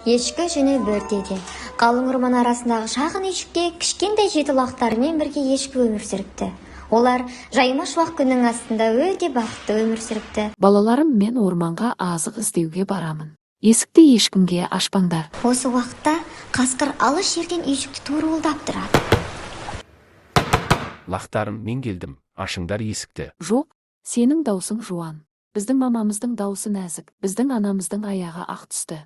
Ешкі жүні бөртеде. Қалың орман арасындағы шағын үйшікте кішкентай жеті лақтарымен бірге ешкі өмір сүріпті. Олар жайма шуақ күннің астында өте бақытты өмір сүріпті. Балаларым, мен орманға азық іздеуге барамын. Есікті ешкімге ашпаңдар. Осы уақытта қасқыр алыс жерден үйшікті торуылдап тұрады. Лақтарым, мен келдім, ашыңдар есікті. Жоқ, сенің даусың жуан. Біздің мамамыздың даусы нәзік, біздің анамыздың аяғы ақ түсті.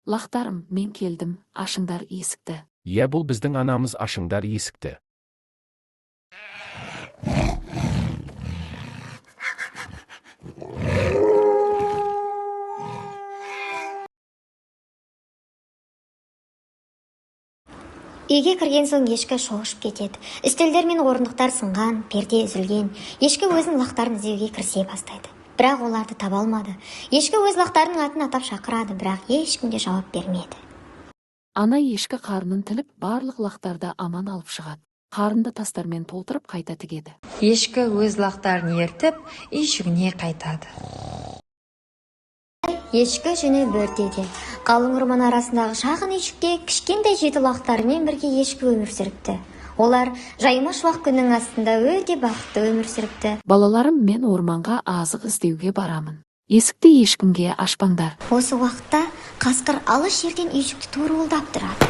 Лақтарым, мен келдім, ашыңдар есікті. Иә, бұл біздің анамыз, ашыңдар есікті. Үйге кірген соң ешкі шошып кетеді. Үстелдер мен орындықтар сынған, перде үзілген. Ешкі өзінің лақтарын іздеуге кірісе бастайды. Бірақ оларды таба алмады. Ешкі өз лақтарының атын атап шақырады, бірақ ешкім де жауап бермеді. Ана ешкі қарнын тіліп, барлық лақтарды аман алып шығады. Қарынды тастармен толтырып қайта тігеді. Ешкі өз лақтарын ертіп, үйшігіне қайтады. Ешкі жүні бөртеде. Қалың орман арасындағы шағын үйшікте кішкентай жеті лақтарымен бірге ешкі өмір сүріпті. Олар жайма шуақ күннің астында өте бақытты өмір сүріпті. Балаларым, мен орманға азық іздеуге барамын. Есікті ешкімге ашпаңдар. Осы уақытта қасқыр алыс жерден үйшікті торуылдап тұрады.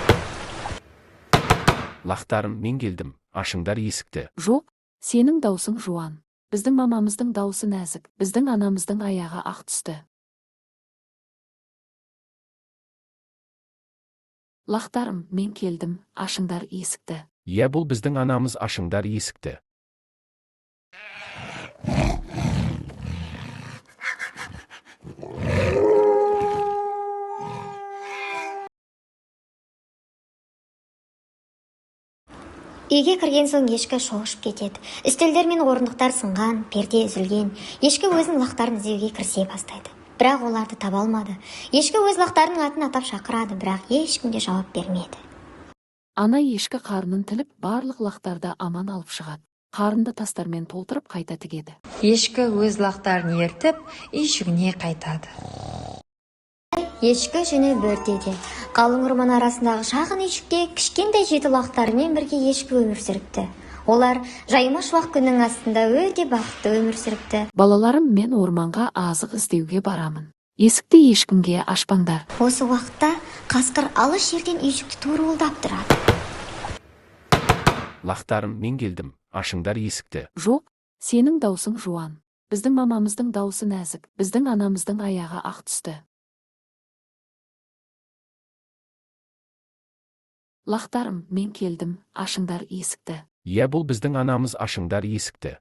Лақтарым, мен келдім, ашыңдар есікті. Жоқ, сенің даусың жуан. Біздің мамамыздың даусы нәзік, біздің анамыздың аяғы ақ түсті. Лақтарым, мен келдім, ашыңдар есікті. Иә, бұл біздің анамыз, ашыңдар есікті. Үйге кірген соң ешкі шошып кетеді. Үстелдер мен орындықтар сынған, перде үзілген. Ешкі өзінің лақтарын іздеуге кірісе бастайды. Бірақ оларды таба алмады. Ешкі өз лақтарының атын атап шақырады, бірақ ешкім де жауап бермеді. Ана ешкі қарнын тіліп, барлық лақтарды аман алып шығады. Қарынды тастармен толтырып қайта тігеді. Ешкі өз лақтарын ертіп, үйшігіне қайтады. Ешкі жүні бөртеде. Қалың орман арасындағы шағын үйшікте кішкентай жеті лақтарымен бірге ешкі өмір сүріпті. Олар жайма шуақ күннің астында өте бақытты өмір сүріпті. Балаларым, мен орманға азық іздеуге барамын. Есікті ешкімге ашпаңдар. Осы уақытта қасқыр алыс жерден үйшікті торуылдап тұрады. Лақтарым, мен келдім, ашыңдар есікті. Жоқ, сенің даусың жуан. Біздің мамамыздың даусы нәзік, біздің анамыздың аяғы ақ түсті. Лақтарым, мен келдім, ашыңдар есікті. Иә, бұл біздің анамыз, ашыңдар есікті.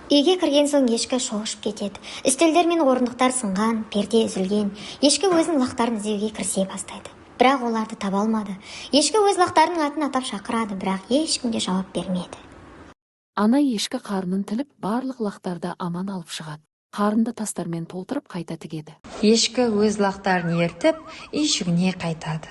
Үйге кірген соң ешкі шошып кетеді. Үстелдер мен орындықтар сынған, перде үзілген. Ешкі өзінің лақтарын іздеуге кірісе бастайды. Бірақ оларды таба алмады. Ешкі өз лақтарының атын атап шақырады, бірақ ешкім де жауап бермеді. Ана ешкі қарнын тіліп, барлық лақтарды аман алып шығады. Қарынды тастармен толтырып қайта тігеді. Ешкі өз лақтарын ертіп, үйшігіне қайтады.